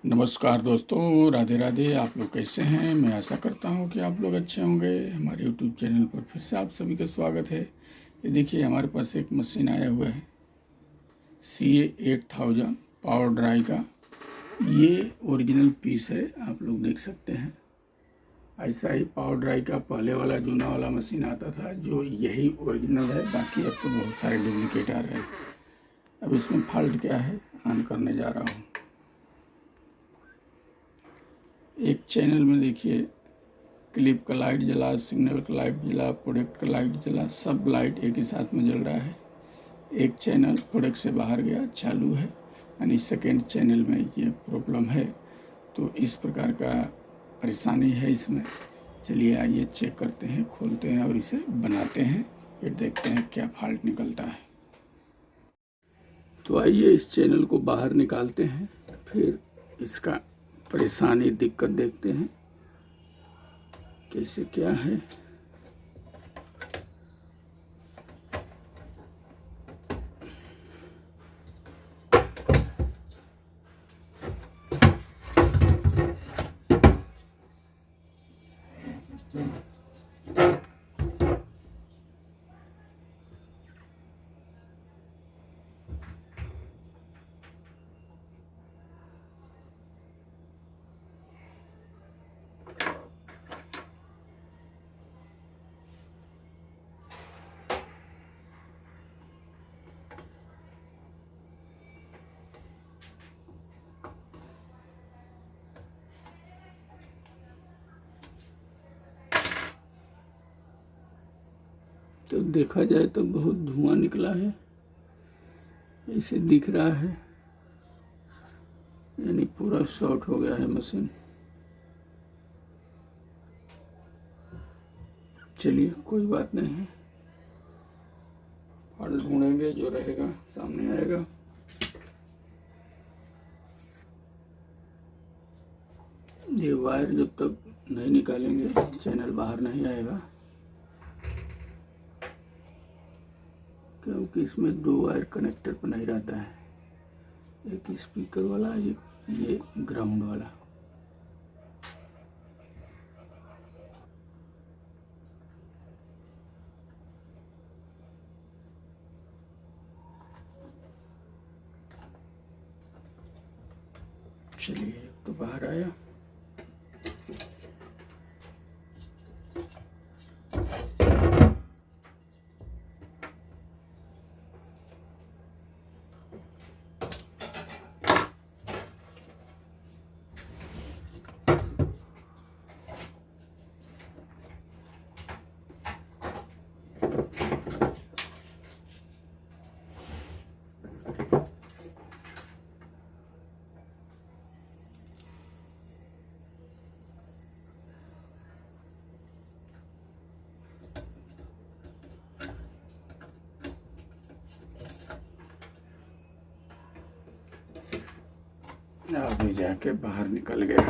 नमस्कार दोस्तों, राधे राधे। आप लोग कैसे हैं? मैं आशा करता हूं कि आप लोग अच्छे होंगे। हमारे यूट्यूब चैनल पर फिर से आप सभी का स्वागत है। ये देखिए, हमारे पास एक मशीन आया हुआ है CA8000 पावर ड्राई का। ये ओरिजिनल पीस है, आप लोग देख सकते हैं। ऐसा ही पावर ड्राई का पहले वाला जूना वाला मशीन आता था, जो यही ओरिजिनल है। बाकी अब तो बहुत सारे डुप्लीकेट आ रहे हैं। अब इसमें फॉल्ट क्या है, ऑन करने जा रहा हूँ। एक चैनल में देखिए, क्लिप का लाइट जला, सिग्नल का लाइट जला, प्रोडक्ट का लाइट जला, सब लाइट एक ही साथ में जल रहा है। एक चैनल प्रोडक्ट से बाहर गया, चालू है, यानी सेकेंड चैनल में ये प्रॉब्लम है। तो इस प्रकार का परेशानी है इसमें। चलिए आइए चेक करते हैं, खोलते हैं और इसे बनाते हैं, फिर देखते हैं क्या फॉल्ट निकलता है। तो आइए इस चैनल को बाहर निकालते हैं, फिर इसका परेशानी दिक्कत देखते हैं कैसे क्या है। तो देखा जाए तो बहुत धुआं निकला है, ऐसे दिख रहा है, यानी पूरा शॉर्ट हो गया है मशीन। चलिए कोई बात नहीं है, फॉल्ट ढूंढेंगे, जो रहेगा सामने आएगा। ये वायर जब तक नहीं निकालेंगे चैनल बाहर नहीं आएगा, क्योंकि इसमें दो वायर कनेक्टर पर नहीं रहता है, एक स्पीकर वाला, एक ये ग्राउंड वाला। चलिए तो बाहर आया। अभी जाके बाहर निकल गया।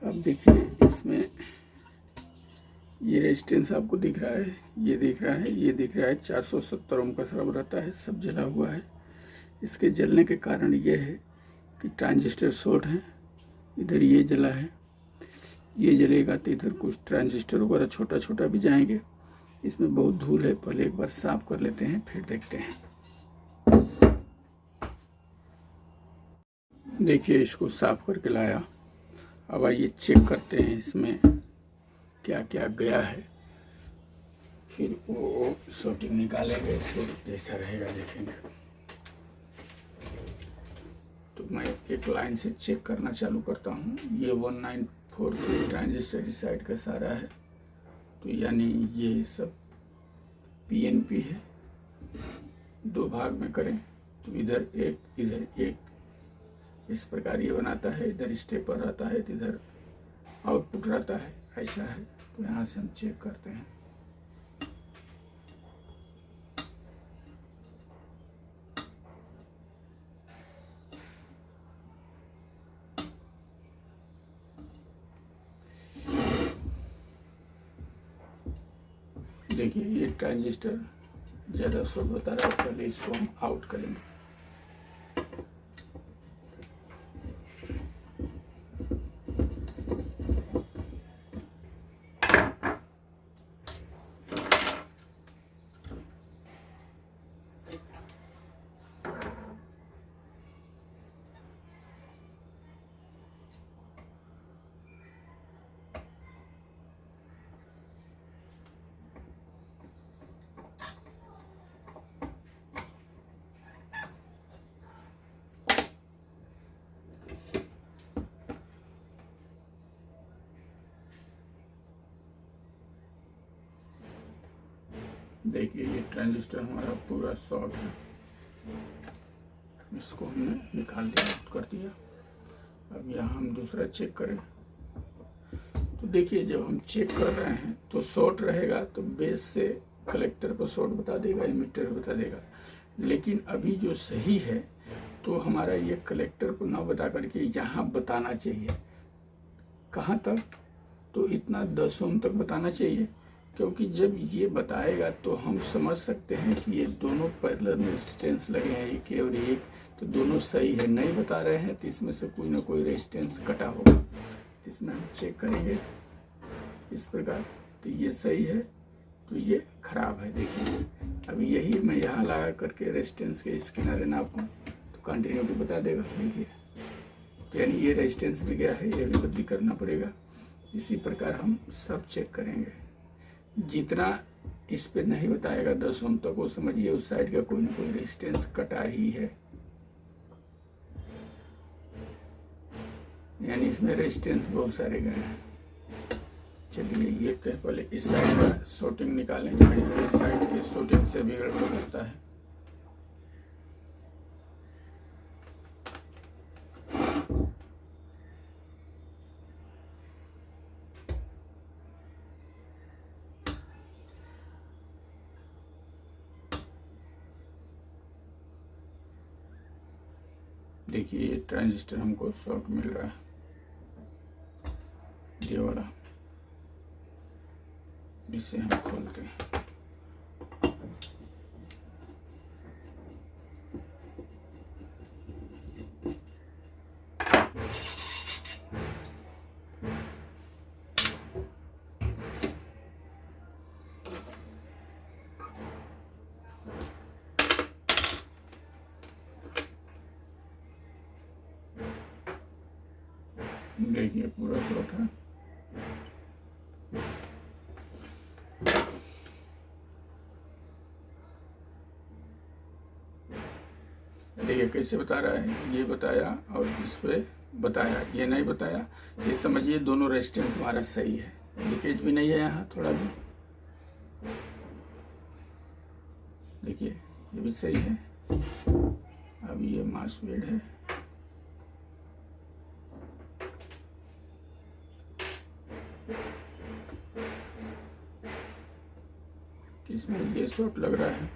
अब देखिए, इसमें ये रेजिस्टेंस आपको दिख रहा है, ये दिख रहा है, ये दिख रहा है। 470 ओम का सर्व रहता है, सब जला हुआ है। इसके जलने के कारण ये है कि ट्रांजिस्टर शॉर्ट है। इधर ये जला है, ये जलेगा तो इधर कुछ ट्रांजिस्टर वगैरह छोटा छोटा भी जाएंगे। इसमें बहुत धूल है, पहले एक बार साफ कर लेते हैं, फिर देखते हैं। देखिए, इसको साफ करके लाया। अब आइए चेक करते हैं इसमें क्या क्या गया है, फिर वो शॉर्टिंग निकालेंगे, फिर जैसा रहेगा देखेंगे। तो मैं एक लाइन से चेक करना चालू करता हूँ। ये 194 के ट्रांजिस्टर इस साइड का सारा है, तो यानी ये सब PNP है। दो भाग में करें तो इधर एक इस प्रकार ये बनाता है, इधर स्टेपर रहता है, तो इधर आउटपुट रहता है, ऐसा है। तो यहाँ से हम चेक करते हैं। देखिए ये ट्रांजिस्टर ज़्यादा शॉर्ट बता रहा है, पहले इसको हम आउट करेंगे। देखिए ये ट्रांजिस्टर हमारा पूरा शॉर्ट है, इसको हमने निकाल दिया, आउट कर दिया। अब यहाँ हम दूसरा चेक करें तो देखिए जब हम चेक कर रहे हैं तो शॉर्ट रहेगा तो बेस से कलेक्टर पर शॉर्ट बता देगा, इमिटर बता देगा। लेकिन अभी जो सही है तो हमारा ये कलेक्टर को ना बता करके यहाँ बताना चाहिए। कहाँ तक? तो इतना 10 ओम तक बताना चाहिए, क्योंकि जब ये बताएगा तो हम समझ सकते हैं कि ये दोनों पैरेलल में रेजिस्टेंस लगे हैं, एक और एक, तो दोनों सही है। नहीं बता रहे हैं तो इसमें से कोई ना कोई रेजिस्टेंस कटा होगा, तो इसमें हम चेक करेंगे इस प्रकार। तो ये सही है तो ये खराब है। देखिए अभी यही मैं यहाँ लगा करके रेजिस्टेंस के इस किनारे नापूं तो कंटिन्यूटी बता देगा। देखिए तो यानी ये रेजिस्टेंस भी गया है, ये भी बदली करना पड़ेगा। इसी प्रकार हम सब चेक करेंगे। जितना इस पे नहीं बताएगा 10 ओम तक, वो समझिए उस साइड का कोई ना कोई रेजिस्टेंस कटा ही है, यानी इसमें रेजिस्टेंस बहुत सारे गए हैं। चलिए ये तो पहले इस साइड का शॉर्टिंग निकालेंगे, इस साइड के शॉर्टिंग से भी गड़बड़ होता है। देखिए ये ट्रांजिस्टर हमको शॉर्ट मिल रहा है, ये वाला, इसे हम खोलते हैं। देखिए पूरा शॉर्ट है। देखिए कैसे बता रहा है, ये बताया और इस पे बताया, ये नहीं बताया। ये समझिए दोनों रेजिस्टेंस हमारा सही है, लीकेज भी नहीं है यहाँ थोड़ा भी। देखिए ये भी सही है। अब ये मासफेट है, इसमें ये शॉर्ट लग रहा है।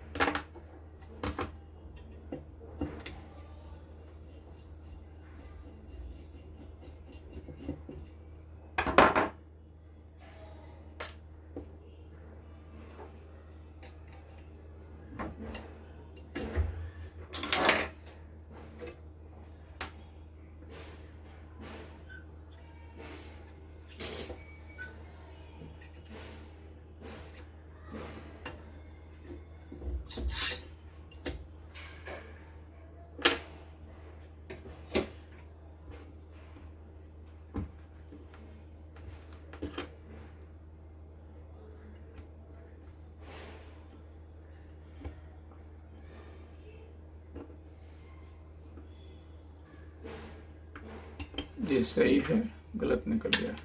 ये सही है, गलत निकल गया।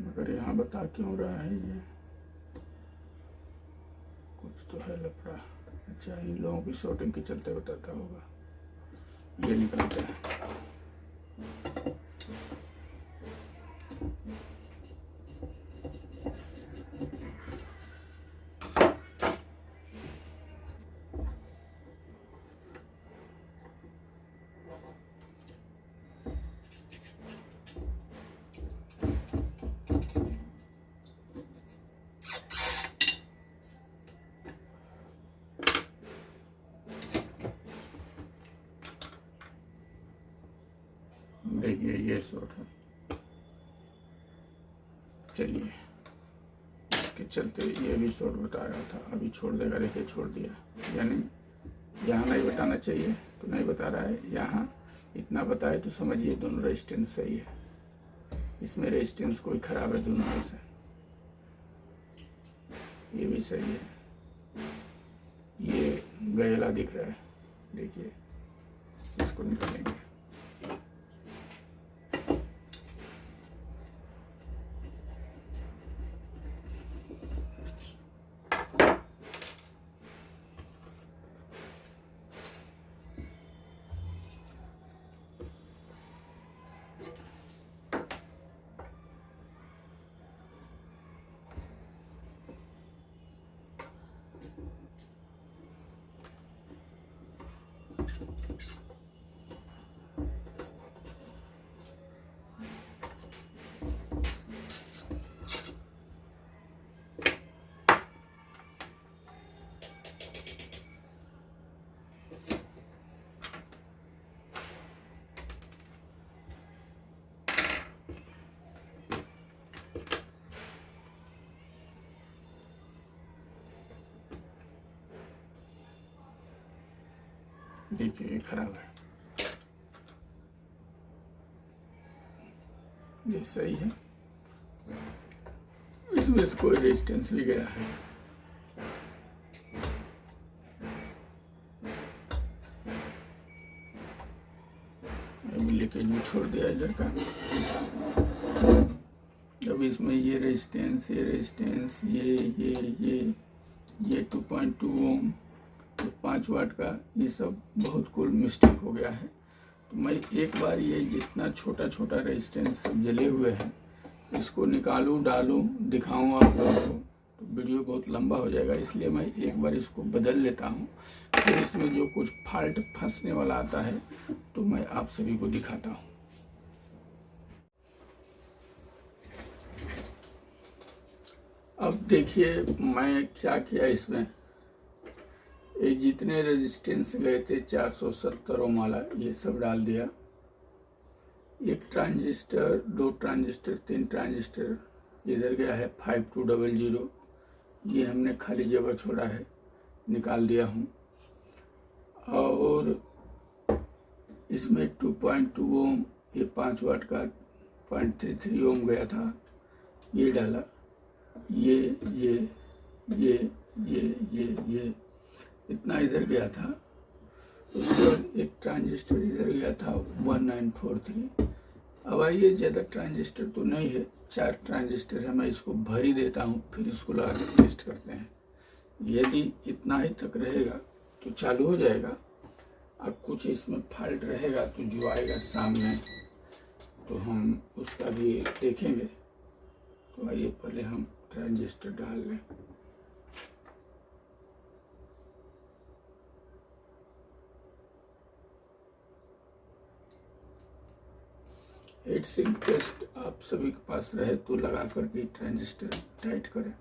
मगर यहाँ बता क्यों रहा है ये, कुछ तो है लफड़ा। अच्छा इन लोगों की शॉर्टिंग के चलते बताता होगा। ये निकलता है। ये शॉर्ट है। चलिए इसके चलते ये भी शॉर्ट बता रहा था, अभी छोड़ देगा। देखिए छोड़ दिया, यानी यहाँ नहीं बताना चाहिए तो नहीं बता रहा है, यहाँ इतना बताए तो समझिए दोनों रेजिस्टेंस सही है। इसमें रेजिस्टेंस कोई खराब है दोनों में से, ये भी सही है। ये गैला दिख रहा है, देखिए इसको निकालेंगे। देखिए ये खराब है, ये सही है। इसमें से कोई रेजिस्टेंस भी गया है। लीकेज भी छोड़ दिया इधर का। अब इसमें ये रेजिस्टेंस, ये रेजिस्टेंस, ये 2.2 ओम, 5 वाट का, ये सब बहुत कुल मिस्टेक हो गया है। तो मैं एक बार ये जितना छोटा छोटा रेजिस्टेंस जले हुए हैं इसको निकालूं, डालूं, दिखाऊं आप लोगों को, तो वीडियो बहुत लंबा हो जाएगा। इसलिए मैं एक बार इसको बदल लेता हूं, फिर इसमें जो कुछ फॉल्ट फंसने वाला आता है तो मैं आप सभी को दिखाता हूं। अब देखिए मैं क्या किया, इसमें ये जितने रेजिस्टेंस गए थे 470 ओम वाला, ये सब डाल दिया। एक ट्रांजिस्टर, 2 ट्रांजिस्टर, 3 ट्रांजिस्टर इधर गया है 5200, ये हमने खाली जगह छोड़ा है, निकाल दिया हूँ। और इसमें 2.2 ओम, ये 5 वाट का 0.33 ओम गया था, ये डाला। ये इतना इधर गया था। उसके बाद एक ट्रांजिस्टर इधर गया था 1943। अब आइए, ज़्यादा ट्रांजिस्टर तो नहीं है, 4 ट्रांजिस्टर है, मैं इसको भर ही देता हूँ, फिर इसको लगा के टेस्ट करते हैं। यदि इतना ही तक रहेगा तो चालू हो जाएगा। अब कुछ इसमें फॉल्ट रहेगा तो जो आएगा सामने तो हम उसका भी देखेंगे। तो आइए पहले हम ट्रांजिस्टर डाल लें। हीट सिंक टेस्ट आप सभी के पास रहे तो लगा करके ट्रांजिस्टर टाइट करें।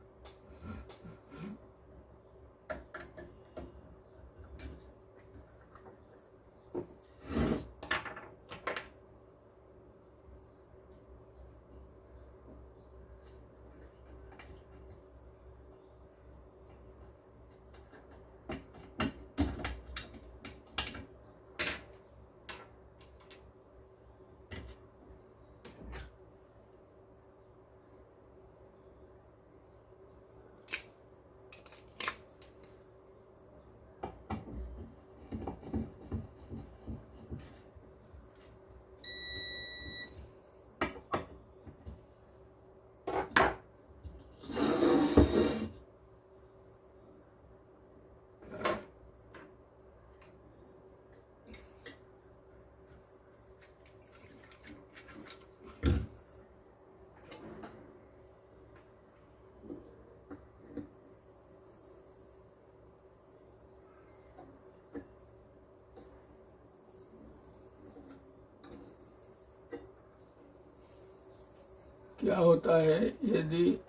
क्या होता है, यदि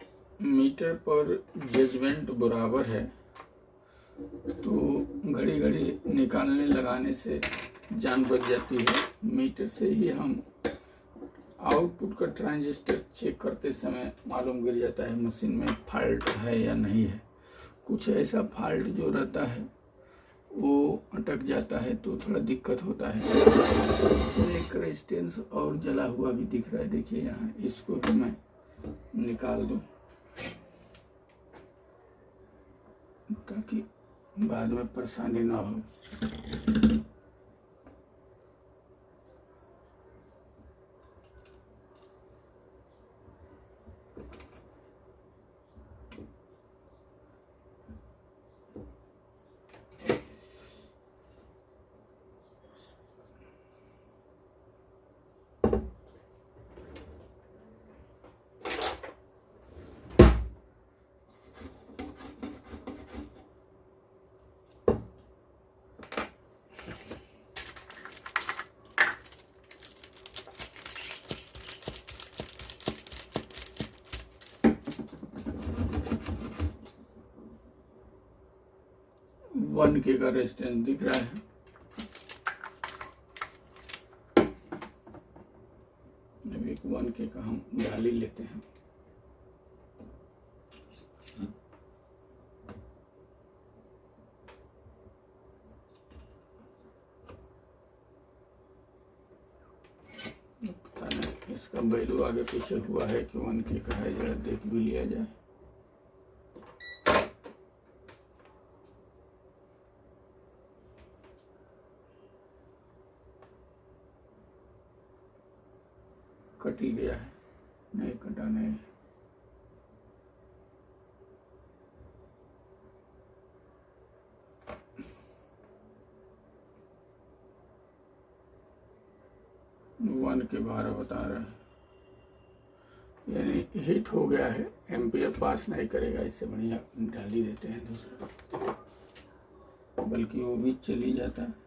मीटर पर जजमेंट बराबर है तो घड़ी घड़ी निकालने लगाने से जान बच जाती है। मीटर से ही हम आउटपुट का ट्रांजिस्टर चेक करते समय मालूम गिर जाता है मशीन में फॉल्ट है या नहीं है। कुछ ऐसा फॉल्ट जो रहता है वो अटक जाता है तो थोड़ा दिक्कत होता है। इसमें एक रेजिस्टेंस और जला हुआ भी दिख रहा है, देखिए यहाँ, इसको भी मैं निकाल दूं ताकि बाद में परेशानी ना हो। वन के का रेजिस्टेंस दिख रहा है। जब एक 1K का हम डाली लेते हैं, पता नहीं इसका वैल्यू आगे पीछे हुआ है कि 1K का है, जरा देख भी लिया जाए। कट ही गया है, नहीं कटा नहीं। वन के 12 बता रहा है, यानी हिट हो गया है, एम्पियर पास नहीं करेगा। इससे बढ़िया डाल ही देते हैं दूसरा, बल्कि वो भी चल ही जाता है।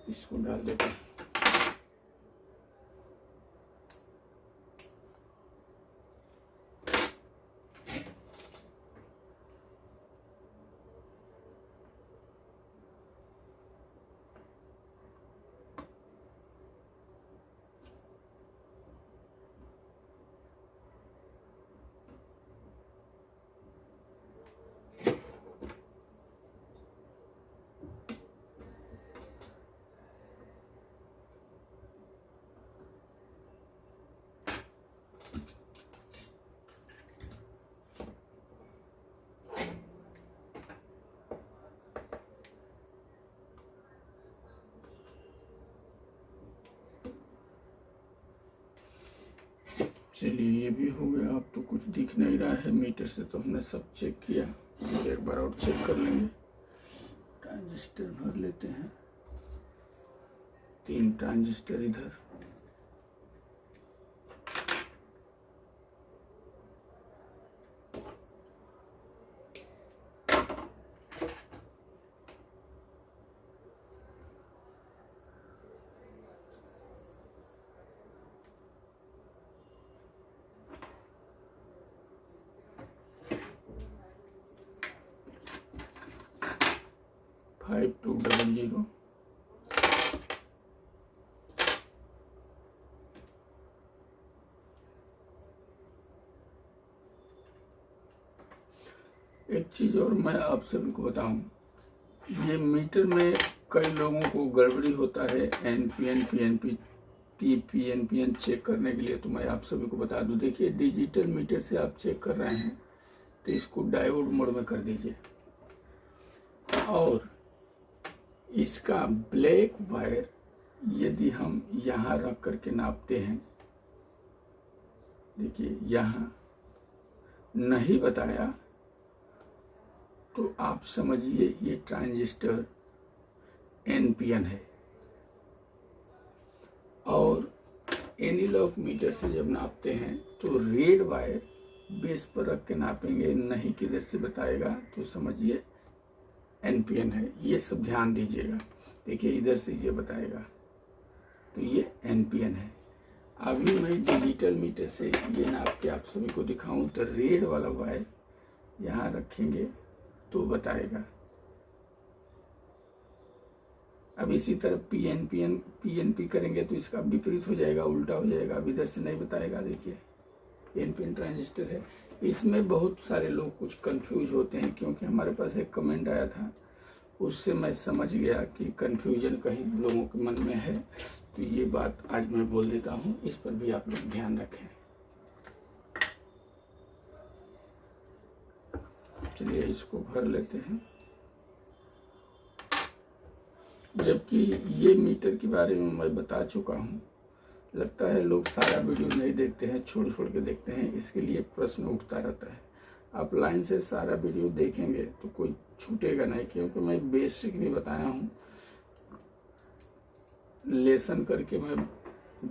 इसको डाल देते हैं। चलिए ये भी हो गया। अब तो कुछ दिख नहीं रहा है मीटर से, तो हमने सब चेक किया। एक बार और चेक कर लेंगे। ट्रांजिस्टर भर लेते हैं, 3 ट्रांजिस्टर इधर, फाइव 200। एक चीज और मैं आप सभी को बताऊं, ये मीटर में कई लोगों को गड़बड़ी होता है एनपीएन पीएनपी पीएनपीएन चेक करने के लिए। तो मैं आप सभी को बता दूं, देखिए डिजिटल मीटर से आप चेक कर रहे हैं तो इसको डायोड मोड में कर दीजिए, और इसका ब्लैक वायर यदि हम यहाँ रख करके नापते हैं, देखिए यहाँ नहीं बताया तो आप समझिए ये ट्रांजिस्टर एनपीएन है। और एनालॉग मीटर से जब नापते हैं तो रेड वायर बेस पर रख के नापेंगे, नहीं किधर से बताएगा तो समझिए एनपीएन है, ये सब ध्यान दीजिएगा। देखिए इधर से ये बताएगा, तो ये एनपीएन है। अभी मैं डिजिटल मीटर से ये नाप के आप सभी को दिखाऊं तो रेड वाला वायर यहाँ रखेंगे तो बताएगा। अब इसी तरह पीएनपी करेंगे तो इसका विपरीत हो जाएगा, उल्टा हो जाएगा। अब इधर से नहीं बताएगा। देखिए एनपीएन ट्रांजिस्टर है। इसमें बहुत सारे लोग कुछ कंफ्यूज होते हैं, क्योंकि हमारे पास एक कमेंट आया था, उससे मैं समझ गया कि कंफ्यूजन कहीं लोगों के मन में है। तो ये बात आज मैं बोल देता हूँ, इस पर भी आप लोग ध्यान रखें। चलिए इसको भर लेते हैं। जबकि ये मीटर के बारे में मैं बता चुका हूँ, लगता है लोग सारा वीडियो नहीं देखते हैं, छोड़ छोड़ के देखते हैं, इसके लिए प्रश्न उठता रहता है। आप लाइन से सारा वीडियो देखेंगे तो कोई छूटेगा नहीं, क्योंकि मैं बेसिक भी बताया हूँ। लेसन करके मैं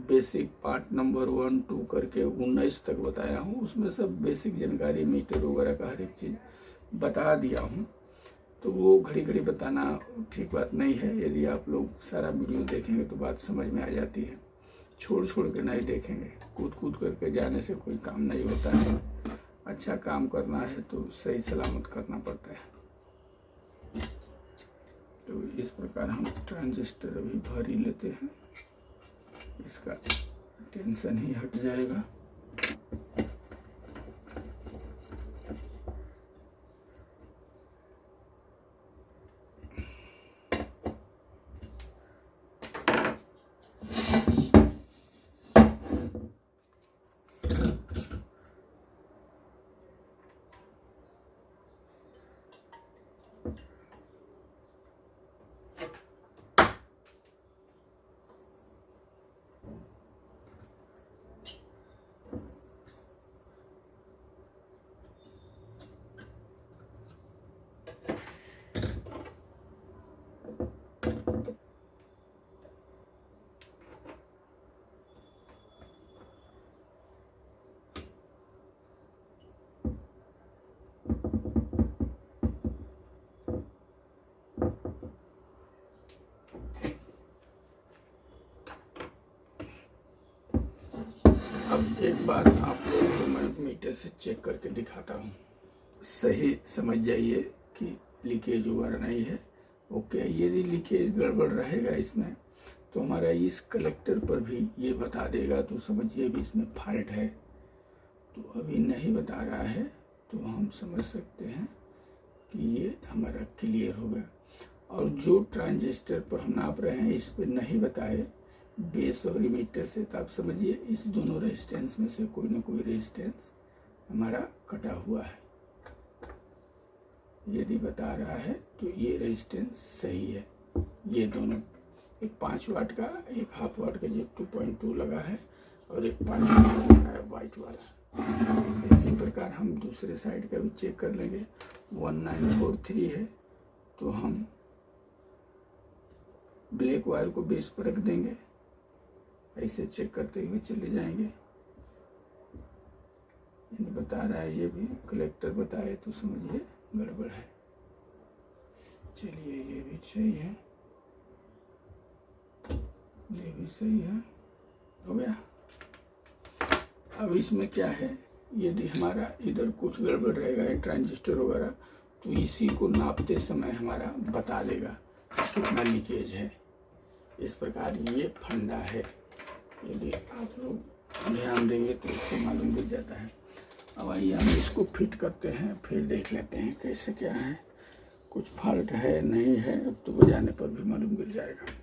बेसिक पार्ट नंबर 1, 2 करके 19 तक बताया हूँ। उसमें सब बेसिक जानकारी मीटर वगैरह का हर एक चीज़ बता दिया हूँ। तो वो घड़ी घड़ी बताना ठीक बात नहीं है। यदि आप लोग सारा वीडियो देखेंगे तो बात समझ में आ जाती है। छोड़ छोड़ के नहीं देखेंगे, कूद कूद करके जाने से कोई काम नहीं होता है। अच्छा काम करना है तो सही सलामत करना पड़ता है। तो इस प्रकार हम ट्रांजिस्टर अभी भर ही लेते हैं, इसका टेंशन ही हट जाएगा। अब एक बार आप लोगों को मैं मीटर से चेक करके दिखाता हूँ, सही समझ जाइए कि लीकेज वगैरह नहीं है। ओके, यदि लीकेज गड़बड़ रहेगा इसमें तो हमारा इस कलेक्टर पर भी ये बता देगा, तो समझिए भी इसमें फॉल्ट है। तो अभी नहीं बता रहा है तो हम समझ सकते हैं कि ये हमारा क्लियर हो गया। और जो ट्रांजिस्टर पर हम नाप रहे हैं इस पर नहीं बताए बेस और इमीटर से, तो आप समझिए इस दोनों रेजिस्टेंस में से कोई ना कोई रेजिस्टेंस हमारा कटा हुआ है। यदि बता रहा है तो ये रेजिस्टेंस सही है। ये दोनों, एक 5 वाट का, एक हाफ वाट का जो 2.2 लगा है, और एक 5 वाट का है वाइट वाला। इसी प्रकार हम दूसरे साइड का भी चेक कर लेंगे। 1943 है तो हम ब्लैक वायर को बेस पर रख देंगे, ऐसे चेक करते हुए चले जाएंगे। यानी बता रहा है, ये भी कलेक्टर बताए तो समझिए गड़बड़ है। चलिए ये भी सही है, ये भी सही है, हो गया। अब इसमें क्या है, यदि हमारा इधर कुछ गड़बड़ रहेगा ट्रांजिस्टर वगैरह, तो इसी को नापते समय हमारा बता देगा कितना लीकेज है। इस प्रकार ये फंडा है, यदि आप लोग ध्यान देंगे तो इससे मालूम लग जाता है। अब आइए हम इसको फिट करते हैं, फिर देख लेते हैं कैसे क्या है, कुछ फॉल्ट है नहीं है। अब तो बजाने पर भी मालूम गिर जाएगा।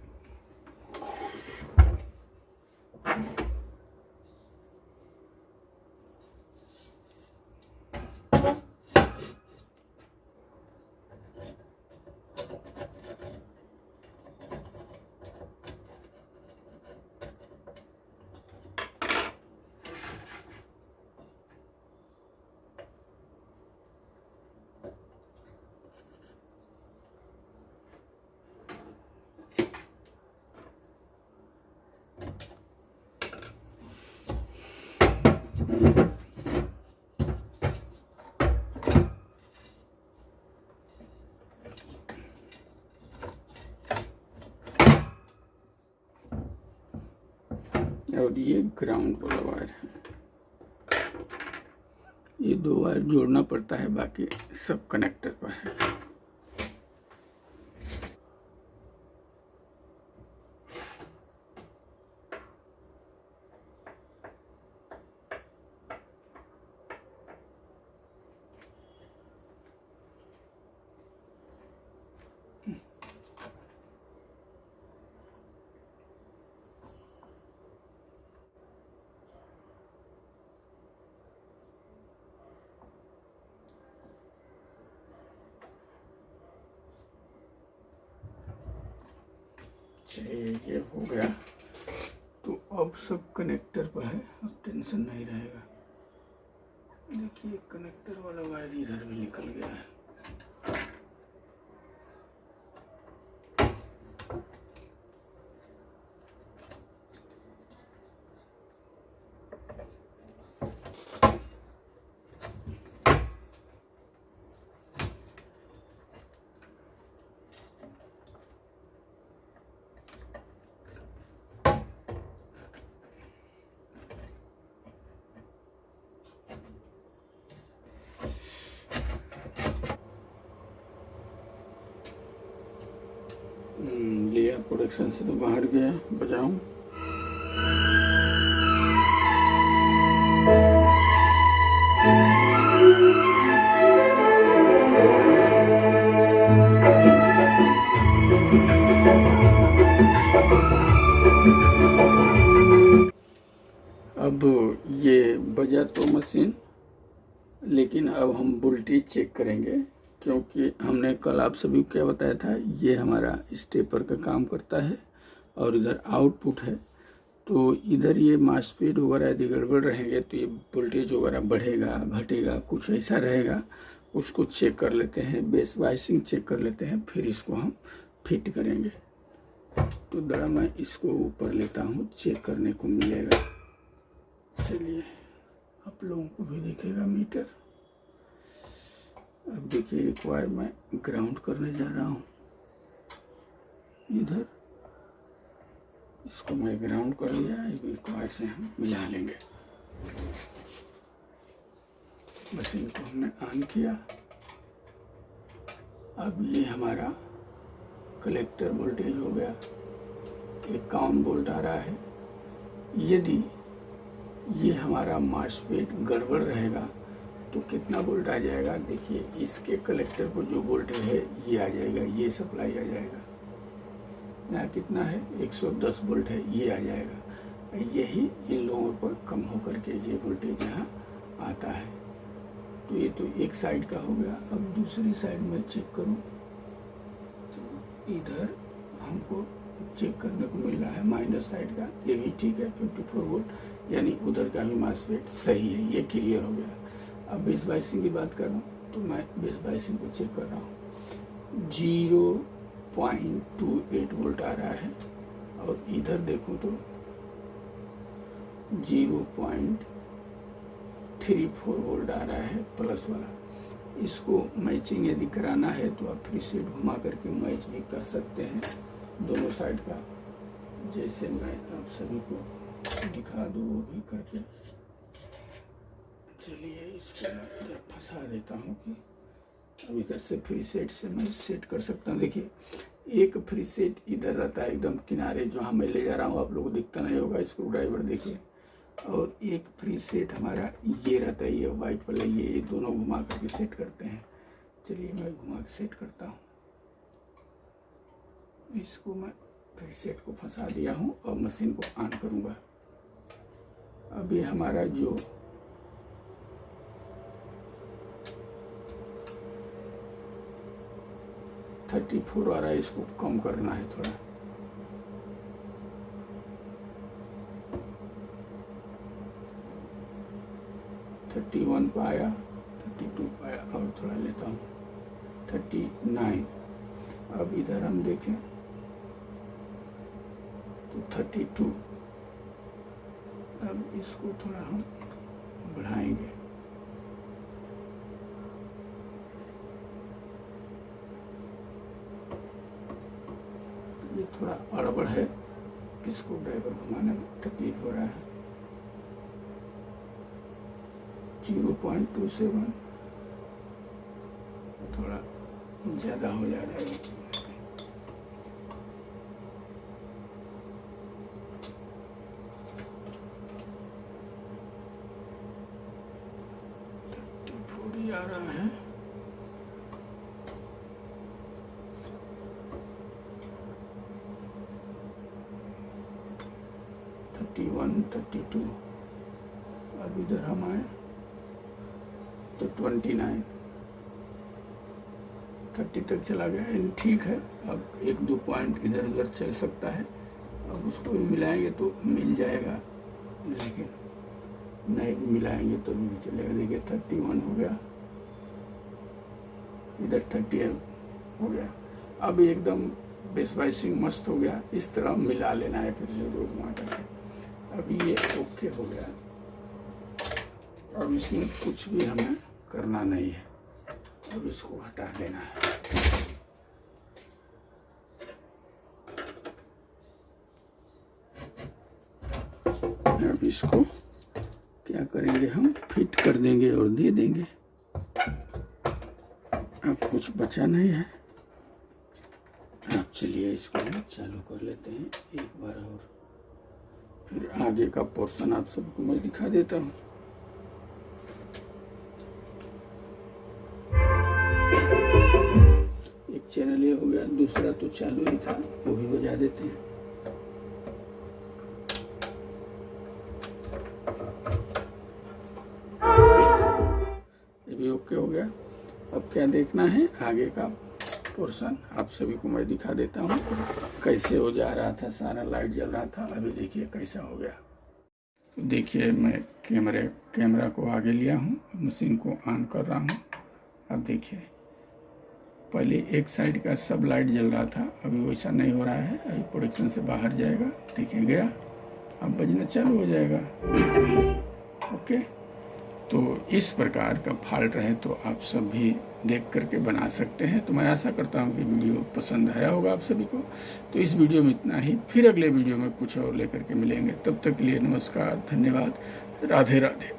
और ये ग्राउंड वाला वायर है। ये 2 वायर जोड़ना पड़ता है, बाकी सब कनेक्टर पर है। चलिए ये हो गया, तो अब सब कनेक्टर पर है, अब टेंशन नहीं रहेगा। देखिए कनेक्टर वाला वायर इधर भी निकल गया है। लिया, प्रोडक्शन से तो बाहर गया, बजाऊं। अब ये बजा तो मशीन, लेकिन अब हम वोल्टेज चेक करेंगे, क्योंकि हमने कल आप सभी को क्या बताया था, ये हमारा स्टेपर का काम करता है और इधर आउटपुट है। तो इधर ये मासफीट वगैरह यदि गड़बड़ रहेंगे तो ये वोल्टेज वगैरह बढ़ेगा घटेगा, कुछ ऐसा रहेगा, उसको चेक कर लेते हैं, बेस वाइसिंग चेक कर लेते हैं, फिर इसको हम फिट करेंगे। तो जरा मैं इसको ऊपर लेता हूँ, चेक करने को मिलेगा। चलिए आप लोगों को भी दिखेगा मीटर। अब देखिए एक वायर मैं ग्राउंड करने जा रहा हूँ इधर, इसको मैं ग्राउंड कर लिया, एक वायर से हम मिला लेंगे। मशीन को हमने ऑन किया। अब ये हमारा कलेक्टर वोल्टेज हो गया, 51 वोल्ट आ रहा है। यदि ये हमारा मासफेट गड़बड़ रहेगा तो कितना वोल्ट आ जाएगा, देखिए इसके कलेक्टर पर जो वोल्टेज है ये आ जाएगा, ये सप्लाई आ जाएगा। यहाँ कितना है, 110 वोल्ट है, ये आ जाएगा। यही इन लोगों पर कम होकर के ये वोल्टेज यहाँ आता है। तो ये तो एक साइड का हो गया। अब दूसरी साइड में चेक करूँ तो इधर हमको चेक करने को मिल रहा है माइनस साइड का, ये भी ठीक है, 54 वोल्ट, यानी उधर का भी मासफेट सही है, ये क्लियर हो गया। अब बेस वाइसिंग की बात कर रहा हूँ तो मैं बेस वाइसिंग को चेक कर रहा हूँ, 0.28 वोल्ट आ रहा है, और इधर देखूँ तो 0.34 वोल्ट आ रहा है प्लस वाला। इसको मैचिंग यदि कराना है तो आप प्रीसेट घुमा करके मैच भी कर सकते हैं दोनों साइड का, जैसे मैं आप सभी को दिखा दूँ वो भी करके। चलिए इसको मैं इधर फंसा देता हूँ कि अब इधर से फ्री सेट से मैं सेट कर सकता हूँ। देखिए एक फ्री सेट इधर रहता है एकदम किनारे, जो हाँ मैं ले जा रहा हूँ, आप लोगों को दिखता नहीं होगा स्क्रू ड्राइवर देखिए, और एक फ्री सेट हमारा ये रहता है, ये वाइट वाला, ये दोनों घुमा करके सेट करते हैं। चलिए मैं घुमा के सेट करता हूँ, इसको मैं फ्री सेट को फंसा दिया हूँ और मशीन को ऑन करूँगा। अभी हमारा जो 34 आ रहा है, इसको कम करना है थोड़ा। थर्टी 31 पाया, 32 पाया, और थोड़ा लेता हूँ 39। अब इधर हम देखें तो 32। अब इसको थोड़ा हम बढ़ाएंगे, ये थोड़ा अड़बड़ है, स्क्रू ड्राइवर घुमाने में तकलीफ हो रहा है। 0.27 थोड़ा ज़्यादा हो जा रहा है। आ रहा है। (31, 32) अब इधर हम आए तो 29, 30 तक चला गया। ठीक है, अब 1-2 पॉइंट इधर उधर चल सकता है। अब उसको भी मिलाएंगे तो मिल जाएगा, लेकिन नहीं भी मिलाएंगे तो भी चलेगा। देखिए 31 हो गया, इधर 30 हो गया। अब एकदम बेस वाइसिंग मस्त हो गया। इस तरह मिला लेना है फिर से रोड घुमा करके। अब ये ओके हो गया। अब इसमें कुछ भी हमें करना नहीं है, अब इसको हटा देना है। अब इसको क्या करेंगे, हम फिट कर देंगे और दे देंगे। अब कुछ बचा नहीं है। अब चलिए इसको चालू कर लेते हैं एक बार और, फिर आगे का पोर्शन आप सबको मैं दिखा देता हूँ। एक चैनल ये हो गया, दूसरा तो चालू ही था, वो भी बजा देते हैं। ये भी ओके हो गया। अब क्या देखना है, आगे का पोर्शन आप सभी को मैं दिखा देता हूँ कैसे हो जा रहा था। सारा लाइट जल रहा था, अभी देखिए कैसा हो गया। तो देखिए मैं कैमरा को आगे लिया हूँ, मशीन को ऑन कर रहा हूँ। अब देखिए पहले एक साइड का सब लाइट जल रहा था, अभी वैसा नहीं हो रहा है। अभी प्रोडक्शन से बाहर जाएगा, देखिए गया, अब बजना चालू हो जाएगा। ओके, तो इस प्रकार का फॉल्ट रहे तो आप सब भी देख करके बना सकते हैं। तो मैं आशा करता हूं कि वीडियो पसंद आया होगा आप सभी को। तो इस वीडियो में इतना ही, फिर अगले वीडियो में कुछ और लेकर के मिलेंगे। तब तक के लिए नमस्कार, धन्यवाद, राधे राधे।